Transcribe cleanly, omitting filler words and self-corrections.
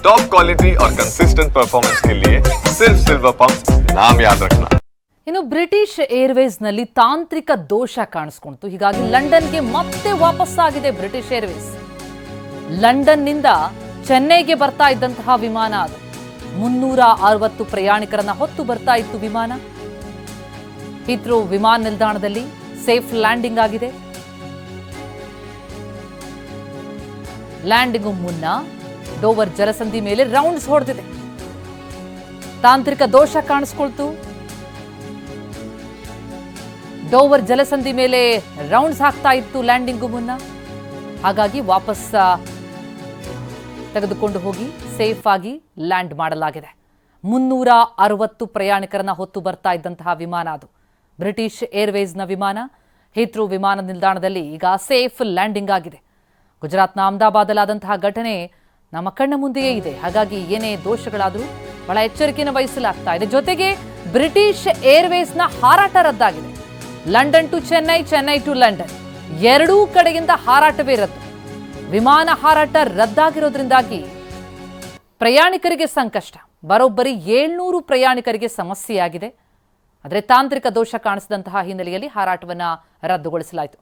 Top quality और consistent performance के लिए सिर्फ सिल्वर पंप नाम याद रखना। ಇನ್ನು ಬ್ರಿಟಿಷ್ ಏರ್ವೇಸ್ನಲ್ಲಿ ತಾಂತ್ರಿಕ ದೋಷ ಕಾಣಿಸ್ಕೊಂತು. ಹೀಗಾಗಿ ಲಂಡನ್ಗೆ ಮತ್ತೆ ವಾಪಸ್ಸಾಗಿದೆ ಬ್ರಿಟಿಷ್ ಏರ್ವೇಸ್. ಲಂಡನ್ನಿಂದ ಚೆನ್ನೈಗೆ ಬರ್ತಾ ಇದ್ದಂತಹ ವಿಮಾನ ಅದು. 360 ಪ್ರಯಾಣಿಕರನ್ನ ಹೊತ್ತು ಬರ್ತಾ ಇತ್ತು ವಿಮಾನ. ಹೀಥ್ರೋ ವಿಮಾನ ನಿಲ್ದಾಣದಲ್ಲಿ ಸೇಫ್ ಲ್ಯಾಂಡಿಂಗ್ ಆಗಿದೆ. ಲ್ಯಾಂಡಿಂಗ್ ಮುನ್ನ ಡೋವರ್ ಜಲಸಂಧಿ ಮೇಲೆ ರೌಂಡ್ಸ್ ಹೊಡೆದಿದೆ. ತಾಂತ್ರಿಕ ದೋಷ ಕಾಣಿಸ್ಕೊಳ್ತು. ಡೋವರ್ ಜಲಸಂಧಿ ಮೇಲೆ ರೌಂಡ್ಸ್ ಹಾಕ್ತಾ ಇತ್ತು ಲ್ಯಾಂಡಿಂಗು ಮುನ್ನ. ಹಾಗಾಗಿ ವಾಪಸ್ ತೆಗೆದುಕೊಂಡು ಹೋಗಿ ಸೇಫ್ ಆಗಿ ಲ್ಯಾಂಡ್ ಮಾಡಲಾಗಿದೆ. 360 ಪ್ರಯಾಣಿಕರನ್ನ ಹೊತ್ತು ಬರ್ತಾ ಇದ್ದಂತಹ ವಿಮಾನ ಅದು. ಬ್ರಿಟಿಷ್ ಏರ್ವೇಸ್ನ ವಿಮಾನ ಹೀಥ್ರೋ ವಿಮಾನ ನಿಲ್ದಾಣದಲ್ಲಿ ಈಗ ಸೇಫ್ ಲ್ಯಾಂಡಿಂಗ್ ಆಗಿದೆ. ಗುಜರಾತ್ನ ಅಹಮದಾಬಾದಲ್ಲಾದಂತಹ ಘಟನೆ ನಮ್ಮ ಕಣ್ಣ ಮುಂದೆಯೇ ಇದೆ. ಹಾಗಾಗಿ ಏನೇ ದೋಷಗಳಾದರೂ ಬಹಳ ಎಚ್ಚರಿಕೆಯನ್ನು ವಹಿಸಲಾಗ್ತಾ ಇದೆ. ಜೊತೆಗೆ ಬ್ರಿಟಿಷ್ ಏರ್ವೇಸ್ನ ಹಾರಾಟ ರದ್ದಾಗಿದೆ. London to Chennai, Chennai to London ಎರಡೂ ಕಡೆಯಿಂದ ಹಾರಾಟವೇ ರದ್ದು. ವಿಮಾನ ಹಾರಾಟ ರದ್ದಾಗಿರೋದ್ರಿಂದಾಗಿ ಪ್ರಯಾಣಿಕರಿಗೆ ಸಂಕಷ್ಟ. ಬರೋಬ್ಬರಿ 700 ಪ್ರಯಾಣಿಕರಿಗೆ ಸಮಸ್ಯೆಯಾಗಿದೆ. ಆದರೆ ತಾಂತ್ರಿಕ ದೋಷ ಕಾಣಿಸಿದಂತಹ ಹಿನ್ನೆಲೆಯಲ್ಲಿ ಹಾರಾಟವನ್ನು ರದ್ದುಗೊಳಿಸಲಾಯಿತು.